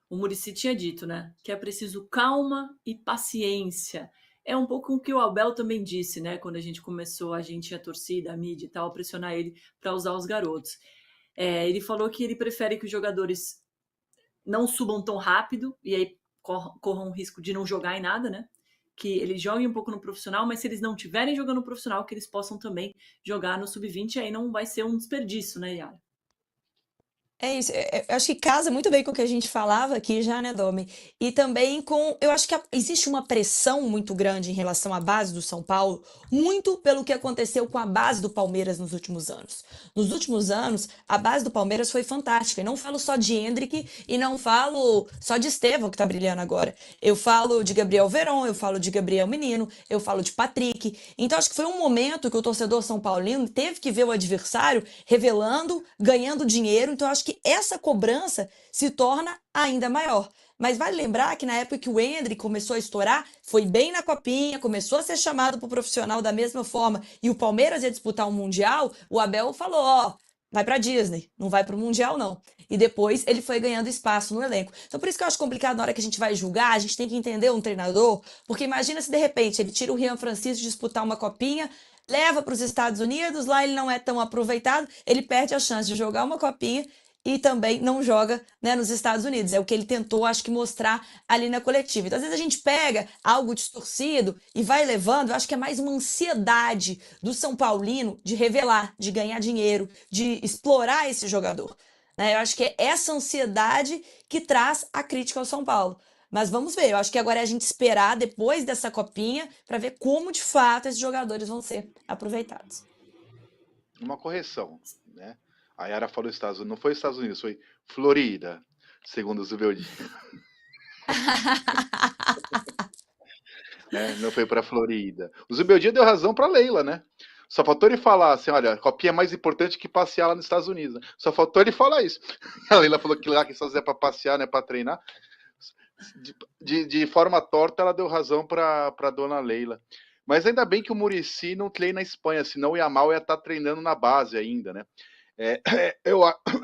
o Muricy tinha dito, né? Que é preciso calma e paciência. É um pouco o que o Abel também disse, né? Quando a gente começou, a gente, a torcida, a mídia e tal, a pressionar ele para usar os garotos. Ele falou que ele prefere que os jogadores não subam tão rápido e aí corram o risco de não jogar em nada, né? Que eles joguem um pouco no profissional, mas se eles não estiverem jogando no profissional, que eles possam também jogar no sub-20, aí não vai ser um desperdício, né, Yara? É isso, eu acho que casa muito bem com o que a gente falava aqui já, né, Domi? E também com, eu acho que existe uma pressão muito grande em relação à base do São Paulo, muito pelo que aconteceu com a base do Palmeiras nos últimos anos. Nos últimos anos, a base do Palmeiras foi fantástica. E não falo só de Hendrick e não falo só de Estevão, que tá brilhando agora. Eu falo de Gabriel Veron, eu falo de Gabriel Menino, eu falo de Patrick. Então acho que foi um momento que o torcedor São Paulino teve que ver o adversário revelando, ganhando dinheiro. Então acho que essa cobrança se torna ainda maior. Mas vale lembrar que na época que o Hendrick começou a estourar, foi bem na copinha, começou a ser chamado para o profissional da mesma forma, e o Palmeiras ia disputar um Mundial, o Abel falou, ó, vai para Disney, não vai para o Mundial não. E depois ele foi ganhando espaço no elenco. Então por isso que eu acho complicado na hora que a gente vai julgar, a gente tem que entender um treinador, porque imagina se de repente ele tira o Rian Francisco de disputar uma copinha, leva para os Estados Unidos, lá ele não é tão aproveitado, ele perde a chance de jogar uma copinha e também não joga, né, nos Estados Unidos. É o que ele tentou, acho que, mostrar ali na coletiva. Então, às vezes a gente pega algo distorcido e vai levando, eu acho que é mais uma ansiedade do São Paulino de revelar, de ganhar dinheiro, de explorar esse jogador. Né? Eu acho que é essa ansiedade que traz a crítica ao São Paulo. Mas vamos ver, eu acho que agora é a gente esperar depois dessa copinha para ver como de fato esses jogadores vão ser aproveitados. Uma correção, né? A Yara falou Estados Unidos, não foi Estados Unidos, foi Florida, segundo o Zubeldia. Né? Não foi para Florida. O Zubeldia deu razão para Leila, né? Só faltou ele falar assim, olha, a copinha é mais importante que passear lá nos Estados Unidos. Né? Só faltou ele falar isso. A Leila falou que lá que só é para passear, não é para treinar. De forma torta, ela deu razão para dona Leila. Mas ainda bem que o Muricy não treina na Espanha, senão o Yamal ia estar treinando na base ainda, né?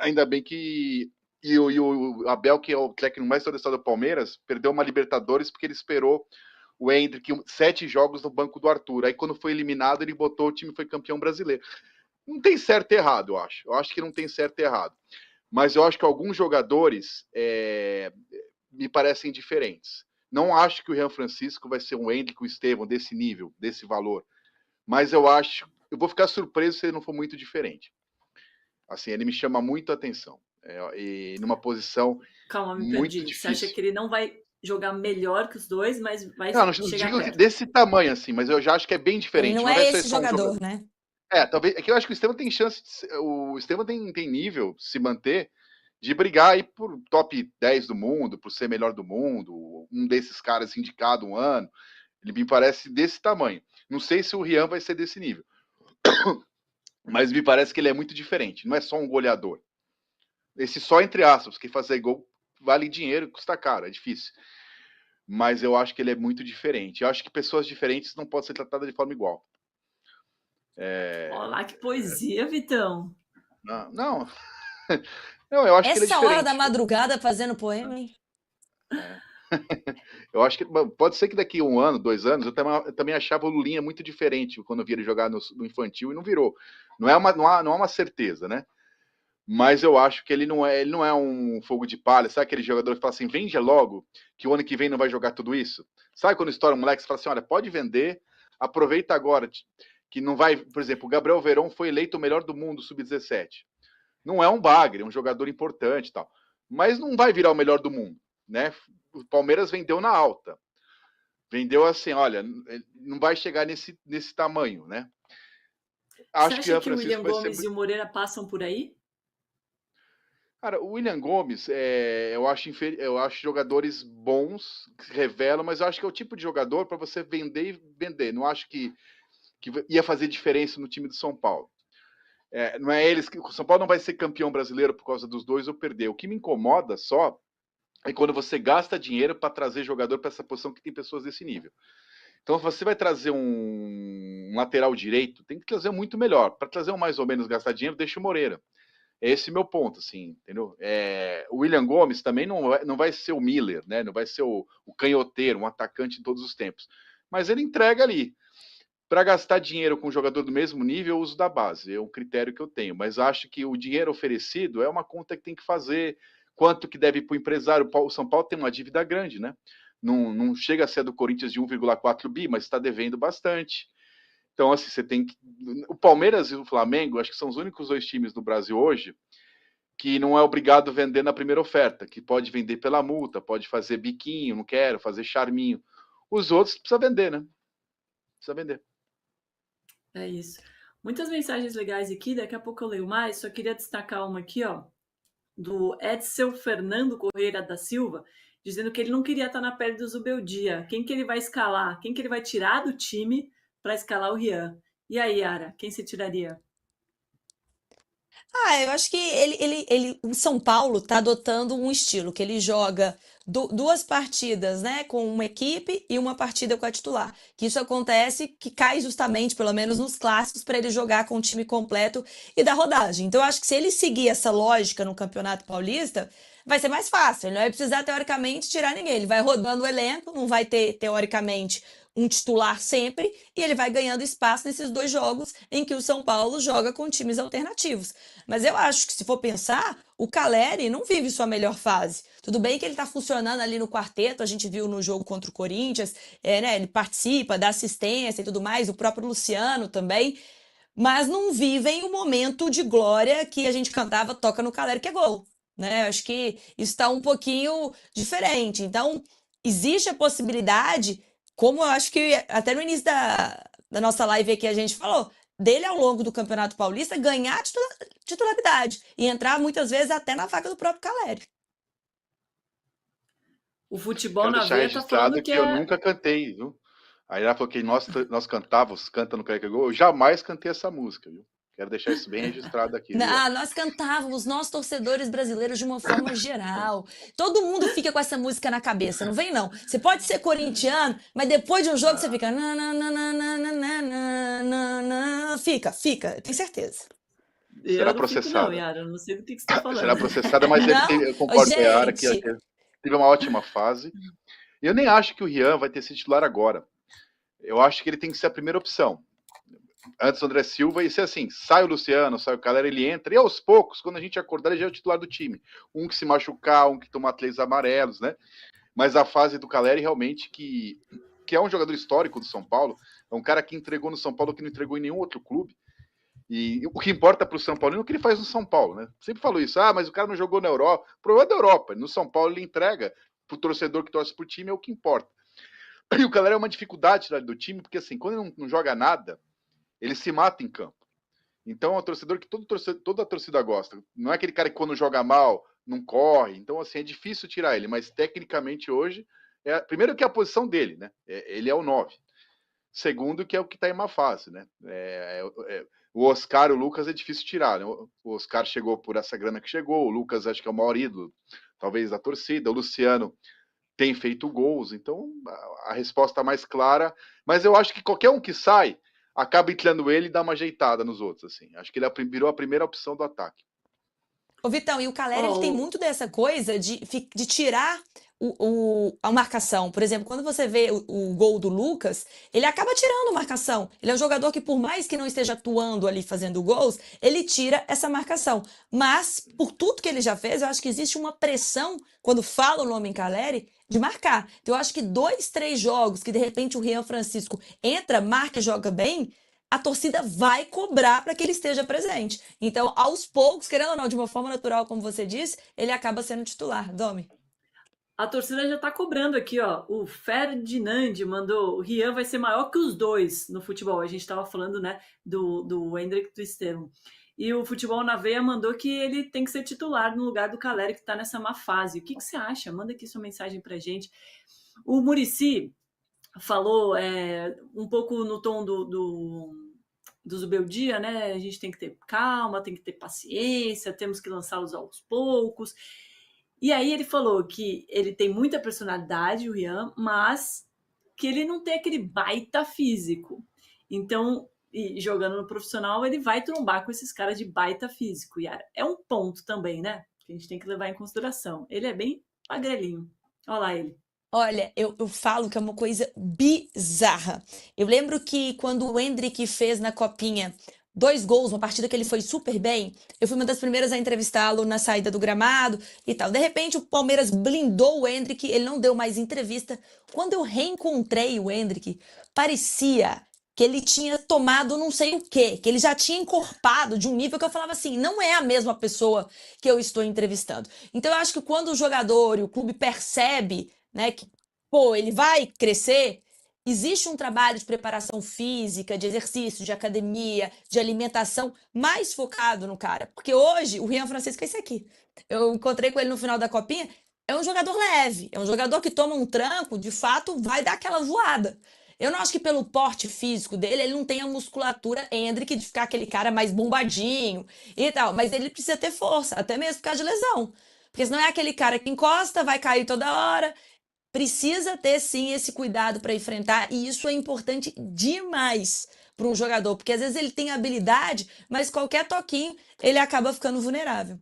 Ainda bem que e o Abel, que é o técnico mais tradicional do Palmeiras, perdeu uma Libertadores porque ele esperou o Hendrick 7 jogos no banco do Arthur. Aí quando foi eliminado, ele botou o time, foi campeão brasileiro. Não tem certo e errado, eu acho. Eu acho que não tem certo e errado. Mas eu acho que alguns jogadores me parecem diferentes. Não acho que o Rian Francisco vai ser um Hendrick, o Estevão, desse nível, desse valor. Mas eu vou ficar surpreso se ele não for muito diferente. Assim, ele me chama muito a atenção. E numa posição Calma, me muito perdi. Você acha difícil. que ele não vai jogar melhor que os dois, mas vai Não chegar digo perto? desse tamanho, assim, mas eu já acho que é bem Ele diferente. não Não vai é ser esse só um jogador. jogador, né? Talvez. É que eu acho que o Estevão tem chance. O Estevão tem nível, se manter, de brigar aí por top 10 do mundo, por ser melhor do mundo, um desses caras indicado um ano. Ele me parece desse tamanho. Não sei se o Rian vai ser desse nível. Mas me parece que ele é muito diferente. Não é só um goleador. Esse só entre aspas, que fazer gol vale dinheiro, custa caro, é difícil. Mas eu acho que ele é muito diferente. Eu acho que pessoas diferentes não podem ser tratadas de forma igual. Olá, que poesia, Vitão. Não, não, eu acho que ele é Essa hora da diferente. madrugada fazendo poema, hein? É. Eu acho que pode ser que daqui a 1 ano, 2 anos, eu também achava o Lulinha muito diferente quando eu vi ele jogar no infantil e não virou. Não há uma certeza, né? Mas eu acho que ele não é um fogo de palha. Sabe aquele jogador que fala assim, vende logo, que o ano que vem não vai jogar tudo isso? Sabe quando estoura um moleque, você fala assim, olha, pode vender, aproveita agora, que não vai... Por exemplo, o Gabriel Veron foi eleito o melhor do mundo, sub-17. Não é um bagre, é um jogador importante e tal. Mas não vai virar o melhor do mundo, né? O Palmeiras vendeu na alta. Vendeu assim, olha, não vai chegar nesse tamanho, né? Você Acho que o acha Ian que o William Francisco vai ser. Gomes e o Moreira passam por aí? Cara, o William Gomes, eu acho jogadores bons, que se revelam, mas eu acho que é o tipo de jogador para você vender e vender. Não acho que ia fazer diferença no time do São Paulo. Não é eles que. O São Paulo não vai ser campeão brasileiro por causa dos dois ou perder. O que me incomoda só é quando você gasta dinheiro para trazer jogador para essa posição que tem pessoas desse nível. Então, se você vai trazer um lateral direito, tem que trazer muito melhor. Para trazer um mais ou menos gastar dinheiro, deixa o Moreira. É esse meu ponto, assim, entendeu? O William Gomes também não vai ser o Miller, né? Não vai ser o canhoteiro, um atacante em todos os tempos. Mas ele entrega ali. Para gastar dinheiro com um jogador do mesmo nível, eu uso da base. É um critério que eu tenho. Mas acho que o dinheiro oferecido é uma conta que tem que fazer. Quanto que deve para o empresário? O São Paulo tem uma dívida grande, né? Não chega a ser a do Corinthians de 1,4 bi, mas está devendo bastante. Então, assim, você tem que. O Palmeiras e o Flamengo, acho que são os únicos dois times do Brasil hoje que não é obrigado a vender na primeira oferta, que pode vender pela multa, pode fazer biquinho, não quero, fazer charminho. Os outros precisa vender, né? Precisa vender. É isso. Muitas mensagens legais aqui, daqui a pouco eu leio mais, só queria destacar uma aqui, ó, do Edson Fernando Correia da Silva, dizendo que ele não queria estar na pele do Zubeldia. Quem que ele vai escalar? Quem que ele vai tirar do time para escalar o Rian? E aí, Yara, quem você tiraria? Eu acho que o São Paulo está adotando um estilo que ele joga duas partidas, né, com uma equipe e uma partida com a titular. Que isso acontece, que cai justamente, pelo menos nos clássicos, para ele jogar com o time completo e dar rodagem. Então, eu acho que se ele seguir essa lógica no Campeonato Paulista, vai ser mais fácil. Ele não vai precisar, teoricamente, tirar ninguém. Ele vai rodando o elenco, não vai ter, teoricamente, um titular sempre, e ele vai ganhando espaço nesses dois jogos em que o São Paulo joga com times alternativos. Mas eu acho que, se for pensar, o Caleri não vive sua melhor fase. Tudo bem que ele está funcionando ali no quarteto, a gente viu no jogo contra o Corinthians, né, ele participa, dá assistência e tudo mais, o próprio Luciano também, mas não vivem o momento de glória que a gente cantava Toca no Caleri que é gol. Né? Acho que isso está um pouquinho diferente. Então, existe a possibilidade, como eu acho que até no início da nossa live aqui a gente falou, dele ao longo do Campeonato Paulista ganhar titularidade e entrar muitas vezes até na vaga do próprio Caleri. O Futebol Quero na deixar Veia tá falando registrado que que eu é. nunca cantei, viu? Aí ela falou que nós cantávamos, canta no Careca Gol. Eu jamais cantei essa música, viu? Quero deixar isso bem registrado aqui, viu? Nós cantávamos, nós torcedores brasileiros de uma forma geral. Todo mundo fica com essa música na cabeça, não vem não. Você pode ser corintiano, mas depois de um jogo você fica fica, tenho certeza. Eu Será não fico, não, processada. Yara. Eu não sei do que você está Será falando. processada, mas Não, eu concordo com a Yara que gente, teve uma ótima fase. Eu nem acho que o Rian vai ter sido titular agora. Eu acho que ele tem que ser a primeira opção. Antes do André Silva, e se assim, sai o Luciano, sai o Calera, ele entra, e aos poucos, quando a gente acordar, ele já é o titular do time. Um que se machucar, um que toma 3 amarelos, né? Mas a fase do Caleri realmente, que é um jogador histórico do São Paulo, é um cara que entregou no São Paulo que não entregou em nenhum outro clube. E o que importa para o São Paulo é o que ele faz no São Paulo, né? Sempre falo isso, mas o cara não jogou na Europa. O problema é da Europa. No São Paulo ele entrega pro torcedor que torce pro time, é o que importa. E o Caleri é uma dificuldade do time, porque assim, quando ele não joga nada, ele se mata em campo. Então é um torcedor que toda a torcida gosta. Não é aquele cara que quando joga mal, não corre. Então, assim, é difícil tirar ele, mas tecnicamente hoje, primeiro que é a posição dele, né? Ele é o 9. Segundo, que é o que está em uma fase, né? O Oscar e o Lucas é difícil tirar, né? O Oscar chegou por essa grana que chegou, o Lucas acho que é o maior ídolo, talvez, da torcida, o Luciano tem feito gols, então a resposta mais clara, mas eu acho que qualquer um que sai, acaba entrando ele e dá uma ajeitada nos outros, assim. Acho que ele virou a primeira opção do ataque. Ô, Vitão, e o Caleri, ele tem Oh, muito dessa coisa de tirar a marcação. Por exemplo, quando você vê o gol do Lucas, ele acaba tirando a marcação. Ele é um jogador que, por mais que não esteja atuando ali fazendo gols, ele tira essa marcação. Mas, por tudo que ele já fez, eu acho que existe uma pressão, quando fala o nome em Caleri, de marcar. Então, eu acho que 2, 3 jogos que, de repente, o Rian Francisco entra, marca e joga bem, a torcida vai cobrar para que ele esteja presente. Então, aos poucos, querendo ou não, de uma forma natural, como você disse, ele acaba sendo titular. Domi. a torcida já está cobrando aqui, ó. O Ferdinand mandou: o Rian vai ser maior que os dois no futebol. A gente estava falando, né, do Hendrick e do Estevam. E o Futebol na Veia mandou que ele tem que ser titular no lugar do Caleri, que está nessa má fase. O que você acha? Manda aqui sua mensagem para gente. O Muricy falou um pouco no tom do Zubeldia, né? A gente tem que ter calma, tem que ter paciência, temos que lançá-los aos poucos. E aí ele falou que ele tem muita personalidade, o Rian, mas que ele não tem aquele baita físico. Então, e jogando no profissional, ele vai trombar com esses caras de baita físico, Yara. É um ponto também, né? Que a gente tem que levar em consideração. Ele é bem magrelinho. Olha lá ele. Olha, eu falo que é uma coisa bizarra. Eu lembro que quando o Endrick fez na Copinha 2 gols, uma partida que ele foi super bem, eu fui uma das primeiras a entrevistá-lo na saída do gramado e tal. De repente, o Palmeiras blindou o Endrick, ele não deu mais entrevista. Quando eu reencontrei o Endrick, parecia que ele tinha tomado não sei o quê, que ele já tinha encorpado de um nível que eu falava assim, não é a mesma pessoa que eu estou entrevistando. Então, eu acho que quando o jogador e o clube percebe, né, que, pô, ele vai crescer, existe um trabalho de preparação física, de exercício, de academia, de alimentação mais focado no cara. Porque hoje, o Rian Francisco é esse aqui. Eu encontrei com ele no final da Copinha, é um jogador leve, é um jogador que toma um tranco, de fato, vai dar aquela voada. Eu não acho que pelo porte físico dele, ele não tem a musculatura Hendrick de ficar aquele cara mais bombadinho e tal, mas ele precisa ter força, até mesmo por causa de lesão. Porque senão é aquele cara que encosta, vai cair toda hora, precisa ter sim esse cuidado para enfrentar, e isso é importante demais para um jogador, porque às vezes ele tem habilidade, mas qualquer toquinho ele acaba ficando vulnerável.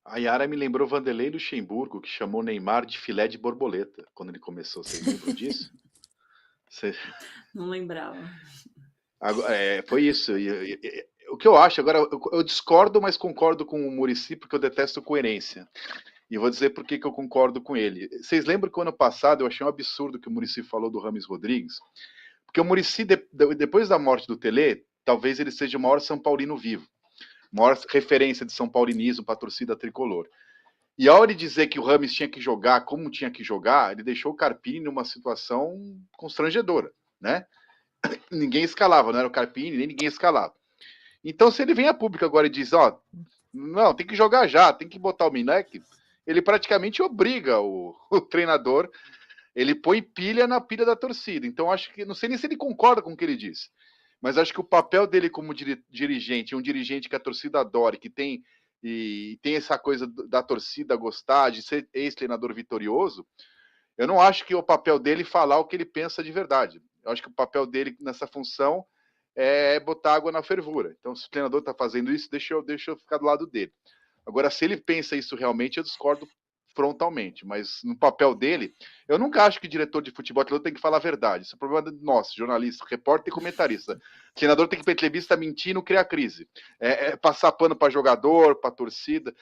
A Yara me lembrou Vanderlei Luxemburgo, que chamou Neymar de filé de borboleta quando ele começou. Vocês lembram disso? Cê- Não lembrava. Foi isso. O que eu acho, agora, eu discordo, mas concordo com o Muricy, porque eu detesto coerência. E vou dizer por que eu concordo com ele. Vocês lembram que ano passado eu achei um absurdo que o Muricy falou do Rames Rodrigues? Porque o Muricy, depois da morte do Tele, talvez ele seja o maior São Paulino vivo. Maior referência de São Paulinismo para a torcida tricolor. E a hora de dizer que o Rames tinha que jogar como tinha que jogar, ele deixou o Carpini numa situação constrangedora, né? Ninguém escalava, não era o Carpini, nem ninguém escalava. Então, se ele vem a público agora e diz, ó, não, tem que jogar já, tem que botar o Minek, ele praticamente obriga o treinador, ele põe pilha na pilha da torcida. Então, acho que, não sei nem se ele concorda com o que ele diz, mas acho que o papel dele como dirigente, um dirigente que a torcida adora, que tem essa coisa da torcida gostar, de ser ex-treinador vitorioso, eu não acho que o papel dele é falar o que ele pensa de verdade. Eu acho que o papel dele nessa função é botar água na fervura. Então, se o treinador está fazendo isso, deixa eu ficar do lado dele. Agora, se ele pensa isso realmente, eu discordo frontalmente. Mas no papel dele, eu nunca acho que diretor de futebol tem que falar a verdade. Isso é problema nosso, jornalista, repórter e comentarista. O treinador tem que ir para entrevista mentir, não criar crise. Passar pano para jogador, para torcida.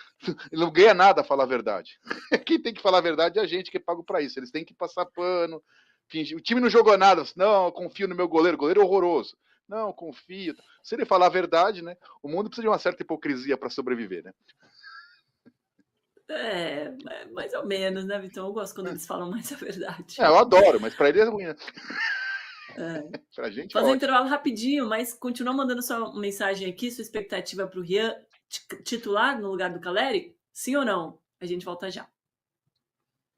Ele não ganha nada a falar a verdade. Quem tem que falar a verdade é a gente que é pago para isso. Eles têm que passar pano, fingir. O time não jogou nada. Não, eu confio no meu goleiro. O goleiro é horroroso. Não, confio. Se ele falar a verdade, né? O mundo precisa de uma certa hipocrisia para sobreviver, né? Mais ou menos, né, Vitão? Eu gosto quando eles falam mais a verdade. Eu adoro, mas para ele é ruim, né? É. Pra gente é Fazer um ótimo. intervalo rapidinho, mas continua mandando sua mensagem aqui, sua expectativa para o Rian titular no lugar do Caleri? Sim ou não? A gente volta já.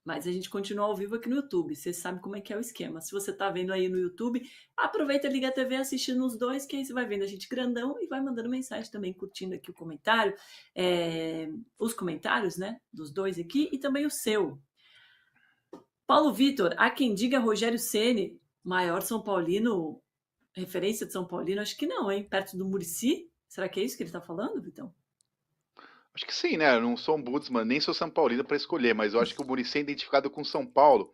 Mas a gente continua ao vivo aqui no YouTube. Você sabe como é que é o esquema. Se você tá vendo aí no YouTube, aproveita, liga a TV assistindo os dois, que aí você vai vendo a gente grandão e vai mandando mensagem também, curtindo aqui o comentário. Os comentários, né? Dos dois aqui e também o seu. Paulo Vitor, há quem diga Rogério Ceni, maior São Paulino, referência de São Paulino, acho que não, hein? Perto do Muricy? Será que é isso que ele tá falando, Vitão? Acho que sim, né? Eu não sou um Budsman, nem sou São Paulino para escolher, mas eu acho que o Muricy é identificado com São Paulo.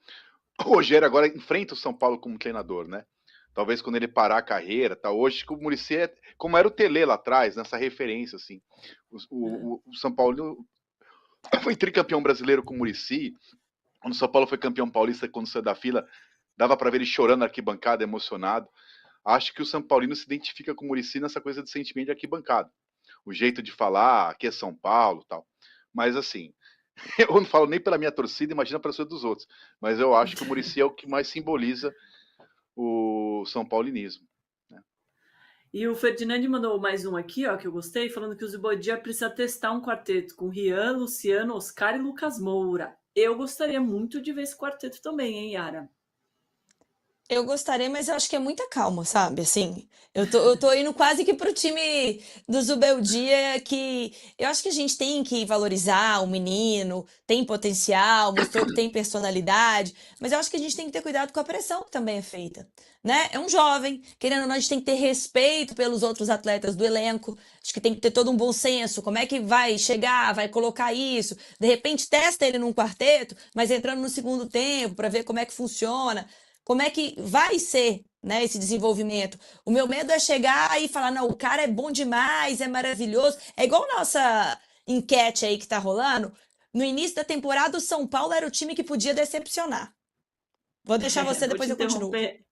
O Rogério agora enfrenta o São Paulo como treinador, né? Talvez quando ele parar a carreira, tá? Hoje acho que o Muricy é como era o Tele lá atrás, nessa referência, assim. O São Paulo foi tricampeão brasileiro com o Muricy. Quando o São Paulo foi campeão paulista, quando saiu da fila, dava para ver ele chorando na arquibancada, emocionado. Acho que o São Paulino se identifica com o Muricy nessa coisa de sentimento de arquibancada. O jeito de falar, aqui é São Paulo tal. Mas assim, eu não falo nem pela minha torcida, imagina para a torcida dos outros. Mas eu acho que o Muricy é o que mais simboliza o São Paulinismo. Né? E o Ferdinand mandou mais um aqui, ó, que eu gostei, falando que o Zubodia precisa testar um quarteto com Rian, Luciano, Oscar e Lucas Moura. Eu gostaria muito de ver esse quarteto também, hein, Yara? Eu gostaria, mas eu acho que é muita calma, sabe? Assim, eu tô indo quase que pro time do Zubeldia, que eu acho que a gente tem que valorizar o menino, tem potencial, mostrou que tem personalidade, mas eu acho que a gente tem que ter cuidado com a pressão que também é feita, né? É um jovem, querendo ou não, a gente tem que ter respeito pelos outros atletas do elenco, acho que tem que ter todo um bom senso, como é que vai chegar, vai colocar isso, de repente testa ele num quarteto, mas entrando no segundo tempo para ver como é que funciona. Como é que vai ser, né, esse desenvolvimento? O meu medo é chegar e falar, não, o cara é bom demais, é maravilhoso. É igual nossa enquete aí que tá rolando. No início da temporada, o São Paulo era o time que podia decepcionar. Vou deixar você, Vou depois te eu continuo. interromper.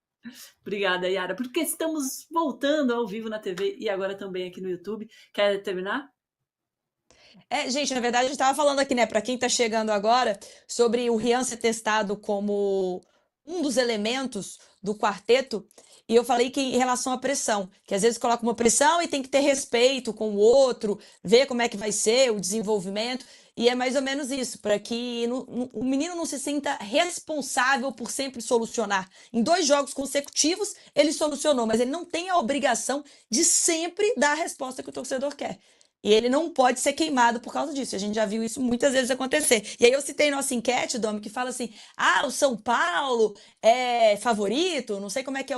Obrigada, Yara, porque estamos voltando ao vivo na TV e agora também aqui no YouTube. Quer terminar? Gente, na verdade, a gente estava falando aqui, né, para quem está chegando agora, sobre o Rian ser testado como um dos elementos do quarteto, e eu falei que em relação à pressão, que às vezes coloca uma pressão e tem que ter respeito com o outro, ver como é que vai ser o desenvolvimento, e é mais ou menos isso, para que o menino não se sinta responsável por sempre solucionar. Em 2 jogos consecutivos, ele solucionou, mas ele não tem a obrigação de sempre dar a resposta que o torcedor quer. E ele não pode ser queimado por causa disso. A gente já viu isso muitas vezes acontecer. E aí eu citei nossa enquete, Domi, que fala assim: ah, o São Paulo é favorito. Não sei como é que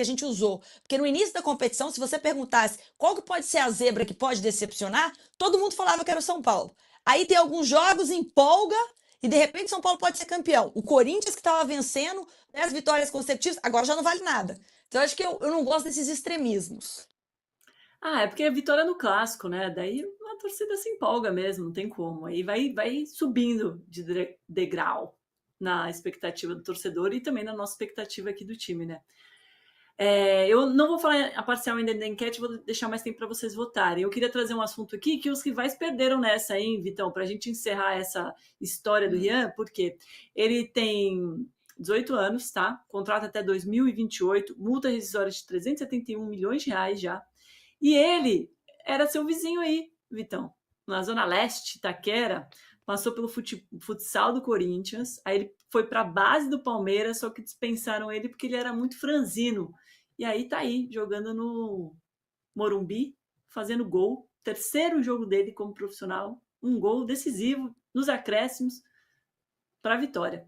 a gente usou. Porque no início da competição, se você perguntasse qual que pode ser a zebra que pode decepcionar, todo mundo falava que era o São Paulo. Aí tem alguns jogos, empolga, e de repente o São Paulo pode ser campeão. O Corinthians, que estava vencendo 10 vitórias consecutivas, agora já não vale nada. Então eu acho que eu não gosto desses extremismos. Ah, é porque é vitória no clássico, né? Daí a torcida se empolga mesmo, não tem como. Aí vai subindo de degrau na expectativa do torcedor e também na nossa expectativa aqui do time, né? Eu não vou falar a parcial ainda da enquete, vou deixar mais tempo para vocês votarem. Eu queria trazer um assunto aqui que os rivais perderam nessa, hein, Vitão, para a gente encerrar essa história do Rian, porque ele tem 18 anos, tá? Contrato até 2028, multa rescisória de 371 milhões de reais já. E ele era seu vizinho aí, Vitão, na Zona Leste, Itaquera, passou pelo futsal do Corinthians, aí ele foi para a base do Palmeiras, só que dispensaram ele porque ele era muito franzino. E aí tá aí, jogando no Morumbi, fazendo gol, terceiro jogo dele como profissional, um gol decisivo nos acréscimos para a vitória.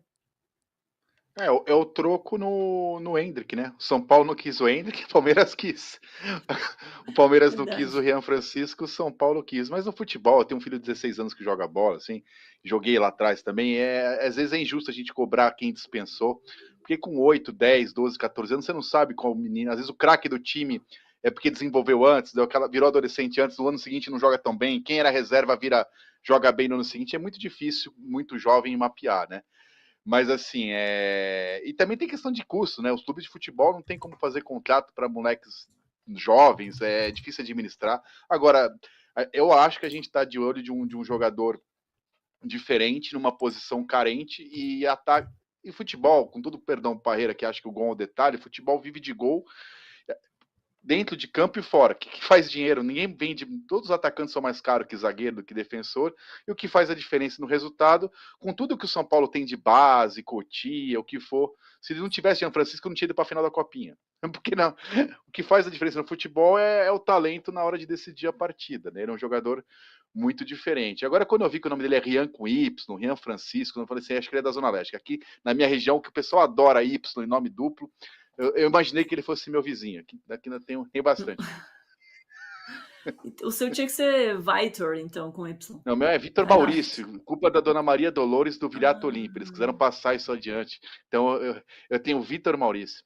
É o troco no Hendrick, né? O São Paulo não quis o Hendrick, o Palmeiras quis. O Palmeiras não quis o Verdade. Rian Francisco, o São Paulo quis. Mas no futebol, eu tenho um filho de 16 anos que joga bola, assim, joguei lá atrás também. Às vezes é injusto a gente cobrar quem dispensou, porque com 8, 10, 12, 14 anos, você não sabe qual menino. Às vezes o craque do time é porque desenvolveu antes, virou adolescente antes, no ano seguinte não joga tão bem. Quem era reserva joga bem no ano seguinte. É muito difícil, muito jovem, mapear, né? Mas assim, e também tem questão de custo, né? Os clubes de futebol não tem como fazer contrato para moleques jovens, é difícil administrar. Agora, eu acho que a gente está de olho de um jogador diferente, numa posição carente e ataque. E futebol, com todo o perdão Parreira, que acha que o gol é um detalhe, futebol vive de gol dentro de campo e fora. O que faz dinheiro? Ninguém vende. Todos os atacantes são mais caros que zagueiro, do que defensor. E o que faz a diferença no resultado, com tudo que o São Paulo tem de base, Cotia, o que for. Se ele não tivesse Jean Francisco, não tinha ido para a final da Copinha. Porque não? O que faz a diferença no futebol é o talento na hora de decidir a partida. Né? Ele é um jogador muito diferente. Agora, quando eu vi que o nome dele é Rian com Y, Rian Francisco, eu falei assim, acho que ele é da Zona Leste. Aqui na minha região, que o pessoal adora Y em nome duplo, eu imaginei que ele fosse meu vizinho. Aqui tem bastante. O seu tinha que ser Vitor, então, com Y. Não, o meu é Vitor Vai lá. Maurício, culpa da dona Maria Dolores do Viriato Ah, Olímpio. Eles quiseram passar isso adiante. Então eu tenho Vitor Maurício.